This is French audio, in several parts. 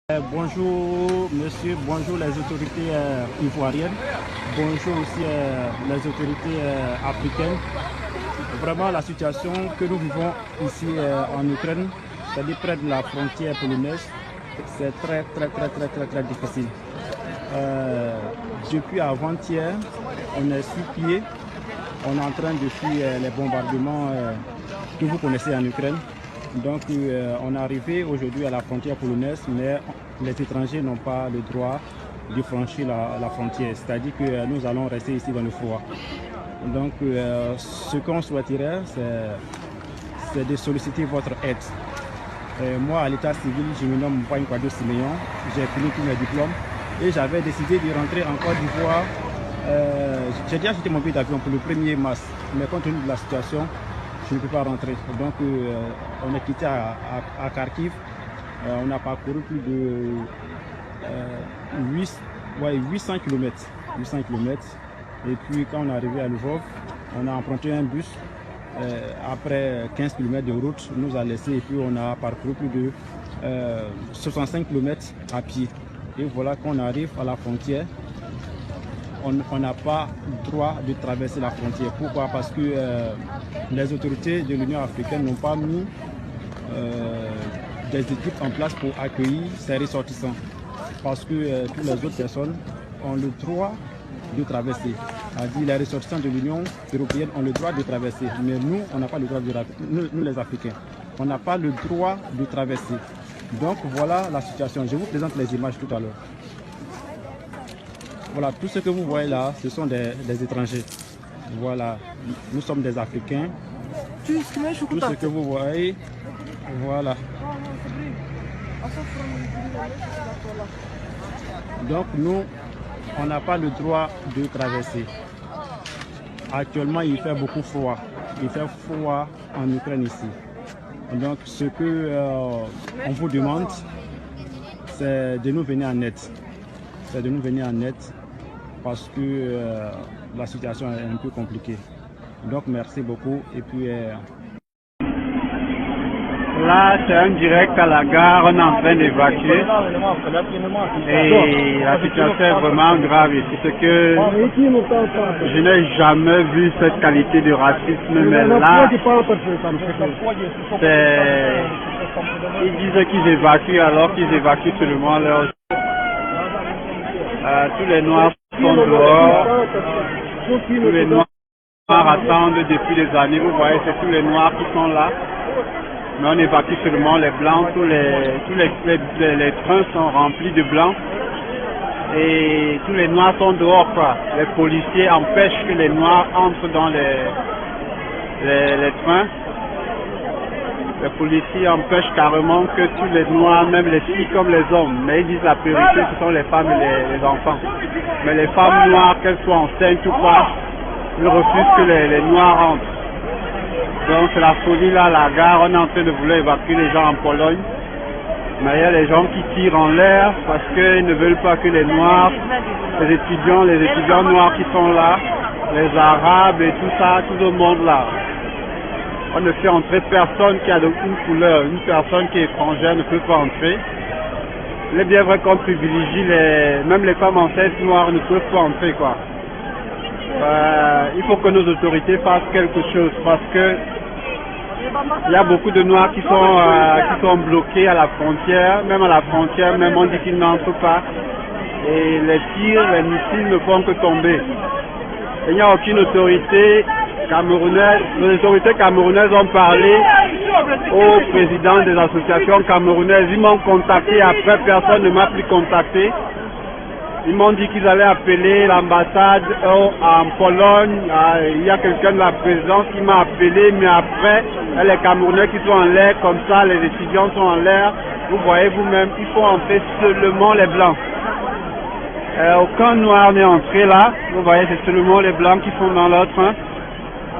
Bonjour monsieur, bonjour les autorités ivoiriennes, bonjour aussi les autorités africaines. Vraiment la situation que nous vivons ici en Ukraine, c'est-à-dire près de la frontière polonaise, c'est très difficile. Depuis avant-hier, on est sur pied, on est en train de fuir les bombardements que vous connaissez en Ukraine. Donc on est arrivé aujourd'hui à la frontière polonaise, mais les étrangers n'ont pas le droit de franchir la frontière. C'est-à-dire que nous allons rester ici dans le froid. Donc ce qu'on souhaiterait, c'est de solliciter votre aide. Moi, à l'état civil, je me nomme Mpagne Kwadwo Siméon, j'ai fini tous mes diplômes et j'avais décidé de rentrer en Côte d'Ivoire. J'ai déjà acheté mon billet d'avion pour le 1er mars, mais compte tenu de la situation, je ne peux pas rentrer. Donc on est quitté à Kharkiv. On a parcouru plus de 800 km. Et puis quand on est arrivé à Lvov, on a emprunté un bus. Après 15 km de route, nous a laissé et puis on a parcouru plus de 65 km à pied. Et voilà qu'on arrive à la frontière. On n'a pas le droit de traverser la frontière. Pourquoi? Parce que les autorités de l'Union africaine n'ont pas mis des équipes en place pour accueillir ces ressortissants. Parce que toutes les autres personnes ont le droit de traverser. C'est-à-dire les ressortissants de l'Union européenne ont le droit de traverser. Mais nous, on n'a pas le droit de traverser. Nous les Africains, on n'a pas le droit de traverser. Donc voilà la situation. Je vous présente les images tout à l'heure. Voilà, tout ce que vous voyez là, ce sont des étrangers. Voilà, nous sommes des Africains. Tout ce que vous voyez, voilà. Donc nous, on n'a pas le droit de traverser. Actuellement, il fait beaucoup froid. Il fait froid en Ukraine ici. Donc ce que on vous demande, c'est de nous venir en aide. C'est de nous venir en aide parce que la situation est un peu compliquée. Donc merci beaucoup et puis là c'est un direct à la gare, on est en train d'évacuer et la situation est vraiment grave ici. C'est que je n'ai jamais vu cette qualité de racisme, mais là ils disent qu'ils évacuent alors qu'ils évacuent seulement leurs tous les noirs sont dehors, tous les noirs attendent depuis des années. Vous voyez, c'est tous les noirs qui sont là, mais on évacue seulement les blancs. Tous les trains sont remplis de blancs et tous les noirs sont dehors, quoi. Les policiers empêchent que les noirs entrent dans les trains. Les policiers empêchent carrément que tous les noirs, même les filles comme les hommes, mais ils disent la priorité, ce sont les femmes et les enfants. Mais les femmes noires, qu'elles soient enceintes ou pas, ils refusent que les noirs entrent. Donc c'est la folie là à la gare, on est en train de vouloir évacuer les gens en Pologne. Mais il y a les gens qui tirent en l'air parce qu'ils ne veulent pas que les noirs, les étudiants noirs qui sont là, les arabes et tout ça, tout le monde là. On ne fait entrer personne qui a une couleur, une personne qui est étrangère ne peut pas entrer. Il est bien vrai qu'on privilégie même les femmes enceintes noires ne peuvent pas entrer, quoi. Il faut que nos autorités fassent quelque chose parce que il y a beaucoup de noirs qui sont bloqués à la frontière, même on dit qu'ils n'entrent pas. Et les tirs, les missiles ne font que tomber. Il n'y a aucune autorité camerounaise. Les autorités camerounaises ont parlé au président des associations camerounaises. Ils m'ont contacté, après personne ne m'a plus contacté. Ils m'ont dit qu'ils allaient appeler l'ambassade en Pologne. Il y a quelqu'un de la présidence qui m'a appelé, mais après, les Camerounais qui sont en l'air, comme ça, les étudiants sont en l'air. Vous voyez vous-même, il faut entrer seulement les blancs. Aucun noir n'est entré là. Vous voyez, c'est seulement les blancs qui sont dans leur train.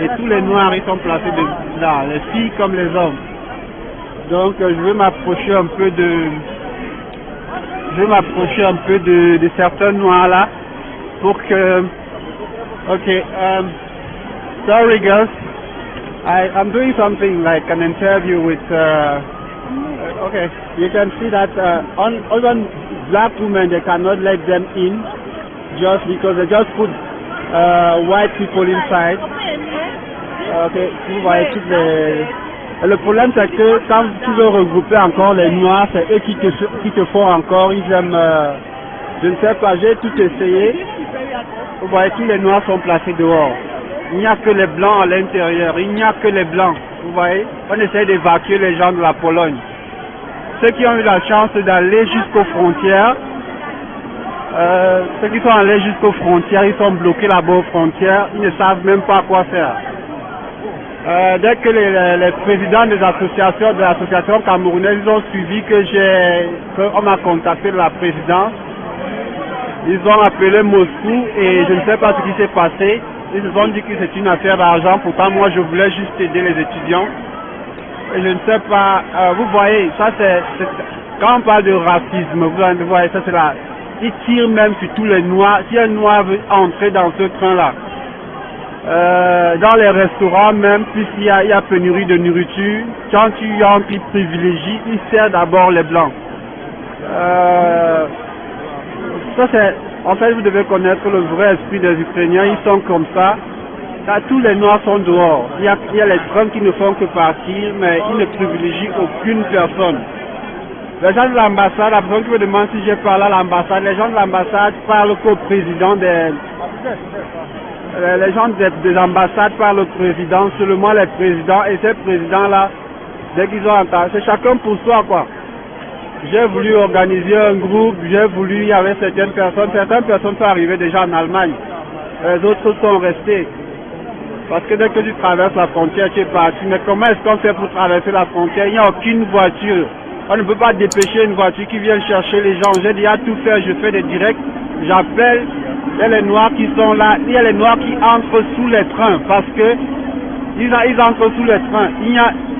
Et tous les noirs, ils sont placés là, les filles comme les hommes. Donc, je vais m'approcher un peu de certains noirs là pour que sorry girls, I'm doing something like an interview with Okay, you can see that even black women, they cannot let them in just because they just put white people inside. Okay, vous voyez toutes les... Le problème c'est que quand tu veux regrouper encore les noirs, c'est eux qui te font encore, ils aiment... je ne sais pas, j'ai tout essayé. Vous voyez, tous les noirs sont placés dehors. Il n'y a que les blancs à l'intérieur, il n'y a que les blancs. Vous voyez, on essaie d'évacuer les gens de la Pologne. Ceux qui ont eu la chance d'aller jusqu'aux frontières, ceux qui sont allés jusqu'aux frontières, ils sont bloqués là-bas aux frontières, ils ne savent même pas quoi faire. Dès que les présidents des associations, de l'association camerounaise, ils ont suivi qu'on m'a contacté de la présidence, ils ont appelé Moscou et je ne sais pas ce qui s'est passé. Ils se sont dit que c'est une affaire d'argent, pourtant moi je voulais juste aider les étudiants. Et je ne sais pas, vous voyez, ça c'est quand on parle de racisme, vous voyez, ça c'est là. Ils tirent même sur tous les noirs. Si un noir veut entrer dans ce train-là, dans les restaurants même, puisqu'il y a pénurie de nourriture, quand tu entres, ils privilégient, ils servent d'abord les blancs. Ça c'est, en fait, vous devez connaître le vrai esprit des Ukrainiens, ils sont comme ça. Là, tous les noirs sont dehors. Il y a les trains qui ne font que partir, mais ils ne privilégient aucune personne. Les gens de l'ambassade, la personne qui me demande si je parle à l'ambassade, les gens de l'ambassade parlent qu'au président les gens des ambassades parlent au président, seulement les présidents, et ces présidents-là, dès qu'ils ont entendu, c'est chacun pour soi, quoi. J'ai voulu organiser un groupe, il y avait certaines personnes sont arrivées déjà en Allemagne, les autres sont restés. Parce que dès que tu traverses la frontière, tu es parti. Mais comment est-ce qu'on fait pour traverser la frontière? Il n'y a aucune voiture. On ne peut pas dépêcher une voiture qui vient chercher les gens. J'ai déjà tout fait, je fais des directs, j'appelle. Il y a les noirs qui sont là, il y a les noirs qui entrent sous les trains parce que ils entrent sous les trains.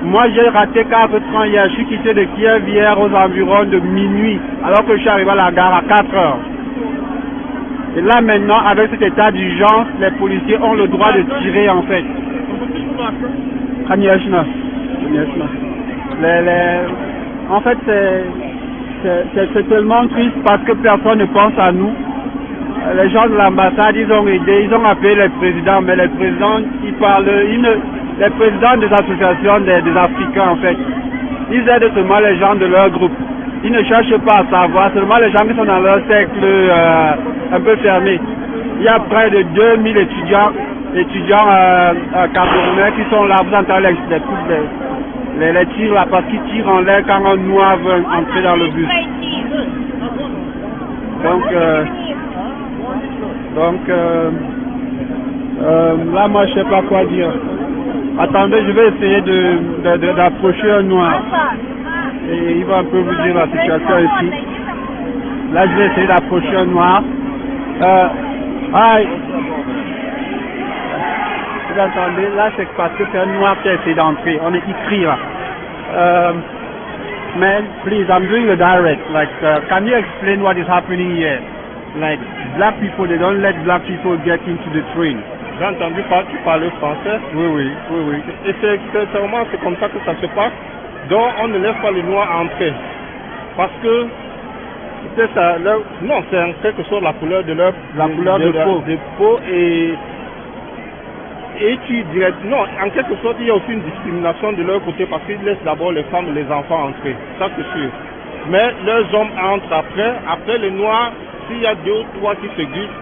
Moi j'ai raté 4 trains hier, je suis quitté de Kiev hier aux environs de minuit alors que je suis arrivé à la gare à 4 heures. Et là maintenant, avec cet état d'urgence, les policiers ont le droit de tirer en fait. En fait, c'est tellement triste parce que personne ne pense à nous. Les gens de l'ambassade, ils ont aidé, ils ont appelé les présidents, mais les présidents, les présidents des associations des Africains en fait, ils aident seulement les gens de leur groupe. Ils ne cherchent pas à savoir, seulement les gens qui sont dans leur cercle un peu fermé. Il y a près de 2000 étudiants camerounais qui sont là, vous entendez les tirs là, parce qu'ils tirent en l'air quand un noir veut entrer dans le bus. Donc là moi je sais pas quoi dire. Attendez, je vais essayer d'approcher un noir. Et il va un peu vous dire la situation ici. Là, je vais essayer d'approcher un noir. Vous entendez? Là, c'est parce que c'est un noir qui a essayé d'entrer. On est écrit là. Man, please, I'm doing the direct. Like, can you explain what is happening here? Like, black people, they don't let black people get into the train. J'ai entendu tu parler français. Oui. Et c'est comme ça que ça se passe. Donc on ne laisse pas les noirs entrer. Parce que c'est ça, non, c'est en quelque sorte la couleur de leur de peau et tu dirais non, en quelque sorte il y a aussi une discrimination de leur côté parce qu'ils laissent d'abord les femmes et les enfants entrer. Ça c'est sûr. Mais leurs hommes entrent après les noirs, s'il y a 2 ou 3 qui se glissent,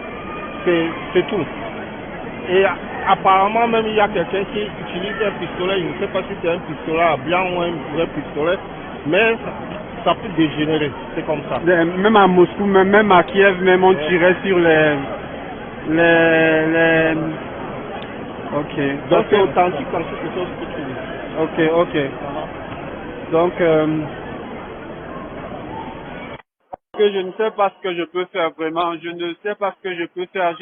c'est tout. Et apparemment même il y a quelqu'un qui utilise un pistolet, je ne sais pas si c'est un pistolet à blanc ou un vrai pistolet, mais ça peut dégénérer, c'est comme ça. Même à Moscou, même à Kiev, même on tirait sur les... Ok. Donc c'est authentique comme quelque chose que tu dis. Ok. Donc, que je ne sais pas ce que je peux faire vraiment, je ne sais pas ce que je peux faire.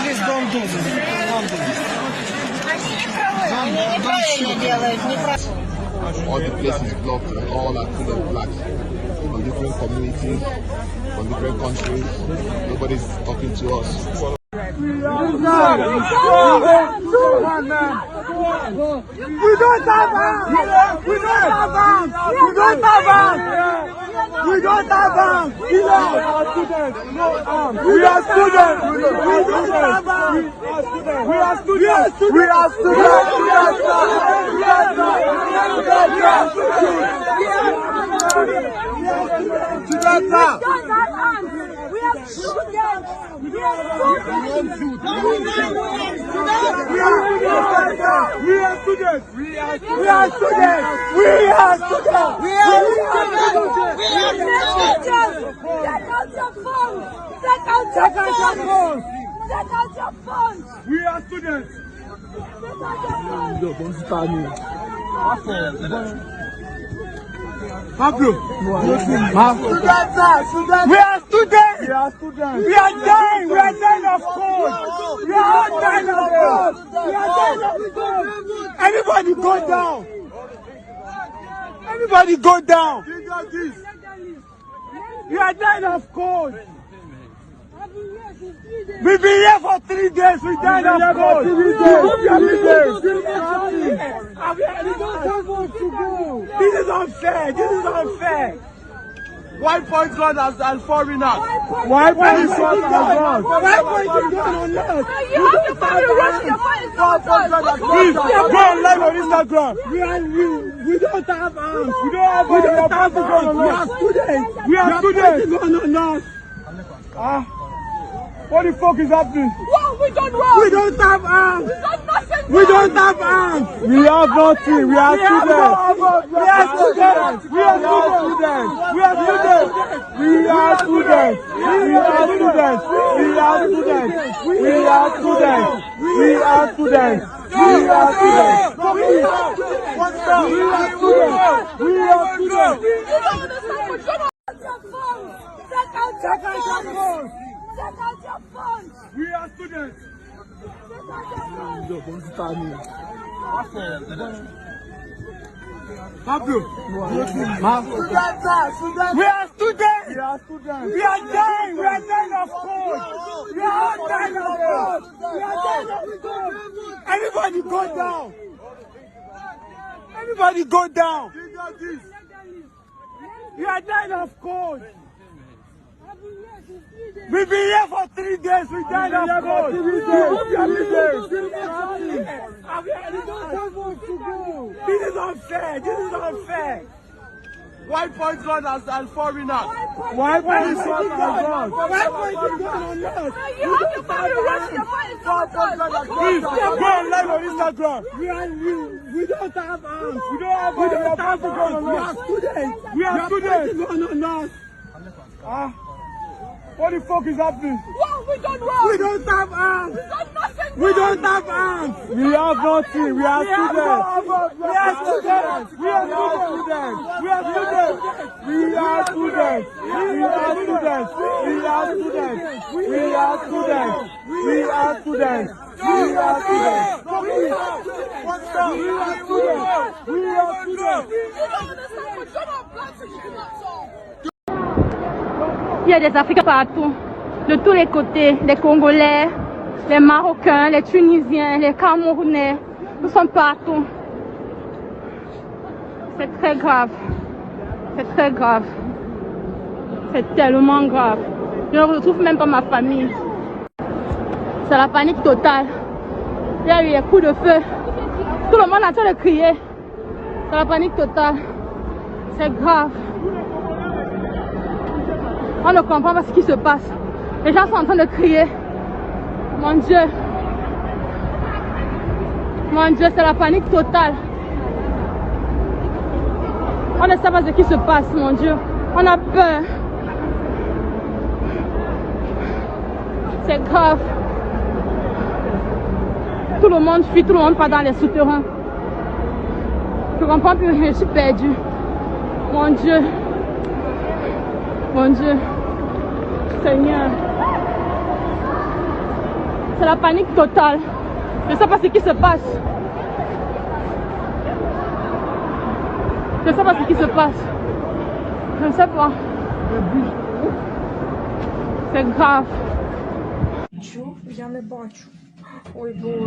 Please don't do this. Don't do this. All the places blocked and all are full of blacks from different communities, from different countries. Nobody's talking to us. We don't have arms! We don't have arms! We don't have arms! We don't have arms! We are students! We are students! We don't have arms! We are students! We are students! Pablo, we are students. We are dying. We are dying of cold. We are all dying of cold. We are dying of cold. Everybody go down. Everybody go down. We are dying of cold. We've been here for 3 days. We died of cold. This is unfair. This is unfair. Why point God as foreigners? Why point God as us? Why point God on us? You have to find the rest of your money. Please, go on live on Instagram. We don't have arms. We don't have arms. We are students. We are students. What the fuck is happening? What? We don't work. We don't have arms. We got nothing. We don't have arms. We have nothing. We are students. We are students. We are students. We are students. We are students. We are students. We are students. We are students. We are students. We are students. What's up? We are students. We are students. You don't understand. But you don't have your phone. Take out your phone. Take out your phone. We are students. Pablo, we are students. We are dying. We are dying of cold. We are all dying of cold. We are dying of cold. Everybody go down. Everybody go down. We are dying of cold. We've been here for 3 days. We died of cold. This is unfair. This is unfair. Why point God as foreigners? Why point God as us? Why point God on us? You have to find the rest of your money. Please, go on live on Instagram. We don't have arms. We don't have arms. We are students. We are students. What the fuck is happening? What? We don't work. We don't have arms. We got nothing. We don't have arms. We have nothing. We are students. We are students. We are students. We are students. We are students. We are students. We are students. We are students. We are students. We are students. What's up? We are students. We are students. You don't understand. But you're not black, so you cannot talk. Il y a des Africains partout, de tous les côtés, les Congolais, les Marocains, les Tunisiens, les Camerounais, nous sommes partout. C'est très grave, c'est très grave, c'est tellement grave. Je ne retrouve même pas ma famille. C'est la panique totale. Il y a eu des coups de feu, tout le monde est en train de crier. C'est la panique totale, c'est grave. On ne comprend pas ce qui se passe. Les gens sont en train de crier. Mon Dieu. Mon Dieu, c'est la panique totale. On ne sait pas ce qui se passe, mon Dieu. On a peur. C'est grave. Tout le monde fuit, tout le monde part dans les souterrains. Je ne comprends plus, je suis perdue. Mon Dieu. Mon Dieu. Seigneur. C'est la panique totale. Je ne sais pas ce qui se passe. Je ne sais pas ce qui se passe. Je ne sais pas. C'est grave. Я не бачу. Ой, Боже.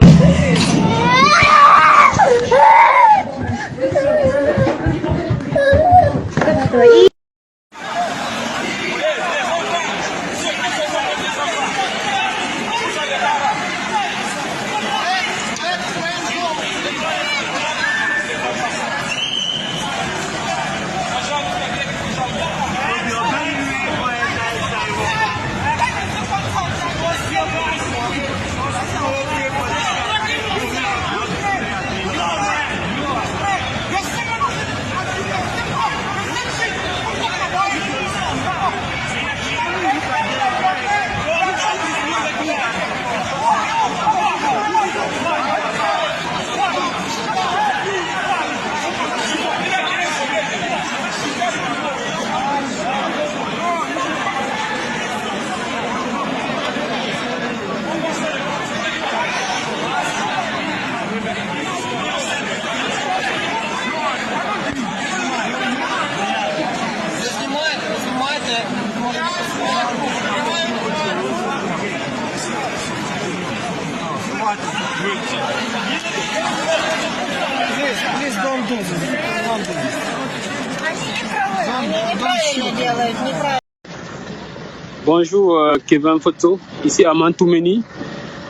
Bonjour, Kevin Photo, ici à Mantoumeni.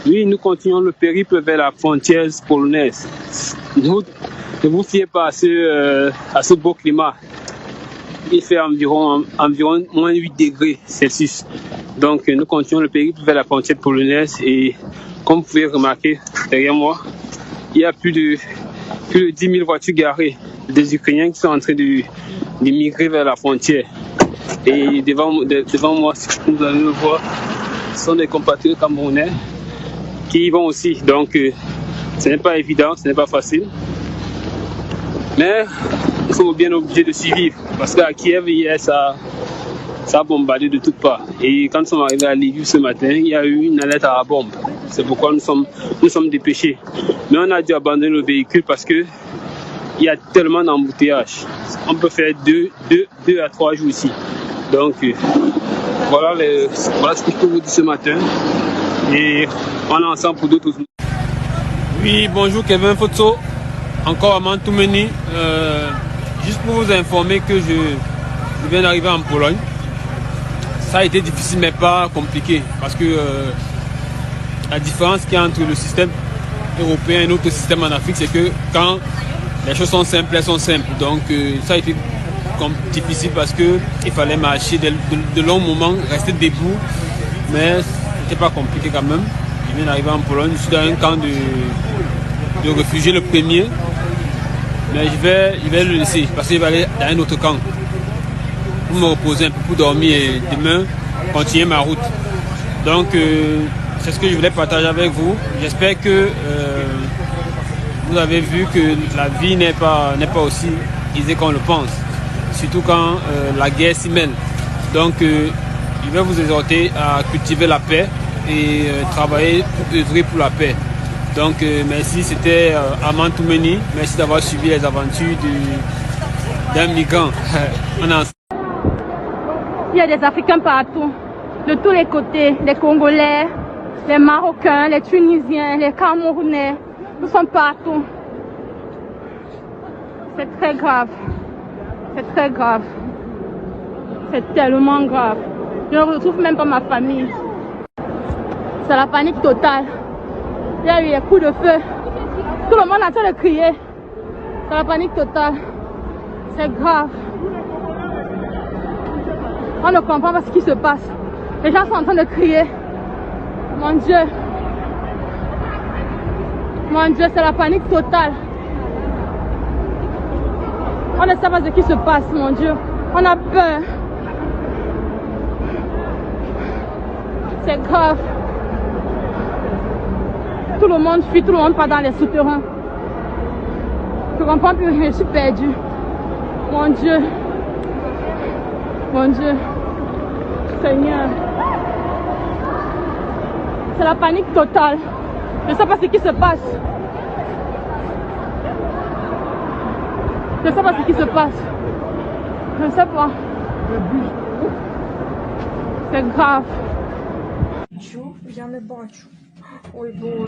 Oui, nous continuons le périple vers la frontière polonaise. Ne vous fiez pas à ce beau climat. Il fait environ moins 8 degrés Celsius. Donc nous continuons le périple vers la frontière polonaise et comme vous pouvez remarquer derrière moi, il y a plus de 10 000 voitures garées, des Ukrainiens qui sont en train de migrer vers la frontière. Et devant moi, si vous allez le voir, ce sont des compatriotes camerounais qui y vont aussi. Donc ce n'est pas évident, ce n'est pas facile. Mais nous sommes bien obligés de survivre parce qu'à Kiev, hier, ça a bombardé de toutes parts. Et quand nous sommes arrivés à Lviv ce matin, il y a eu une alerte à la bombe. C'est pourquoi nous sommes dépêchés. Mais on a dû abandonner le véhicule parce que il y a tellement d'embouteillages. On peut faire 2 à 3 jours ici. Donc voilà ce que je peux vous dire ce matin. Et on est ensemble pour d'autres. Oui, bonjour Kevin Photo, encore à Mantoumeni. Juste pour vous informer que je viens d'arriver en Pologne. Ça a été difficile mais pas compliqué parce que la différence qu'il y a entre le système européen et notre système en Afrique, c'est que quand les choses sont simples, elles sont simples. Donc ça a été difficile parce qu'il fallait marcher de longs moments, rester debout, mais c'était pas compliqué quand même. Je viens d'arriver en Pologne, je suis dans un camp de réfugiés, le premier, mais je vais le laisser parce qu'il va aller dans un autre camp pour me reposer un peu, pour dormir et demain continuer ma route. Donc c'est ce que je voulais partager avec vous. J'espère que vous avez vu que la vie n'est pas aussi aisée qu'on le pense, surtout quand la guerre s'y mêle. Donc je vais vous exhorter à cultiver la paix et travailler pour œuvrer pour la paix. Donc merci, c'était à Mantoumeni. Merci d'avoir suivi les aventures d'un migrant. Il y a des Africains partout, de tous les côtés, les Congolais, les Marocains, les Tunisiens, les Camerounais. Nous sommes partout. C'est très grave. C'est très grave. C'est tellement grave. Je ne retrouve même pas ma famille. C'est la panique totale. Il y a eu des coups de feu. Tout le monde est en train de crier. C'est la panique totale. C'est grave. On ne comprend pas ce qui se passe. Les gens sont en train de crier. Mon Dieu. Mon Dieu, c'est la panique totale. On ne sait pas ce qui se passe, mon Dieu. On a peur. C'est grave. Tout le monde fuit, tout le monde part dans les souterrains. Je ne comprends plus rien, je suis perdue. Mon Dieu. Mon Dieu. Seigneur. C'est la panique totale. Je ne sais pas ce qui se passe. Je ne sais pas ce qui se passe. Je ne sais pas. C'est grave. Я не бачу. Ой, Боже.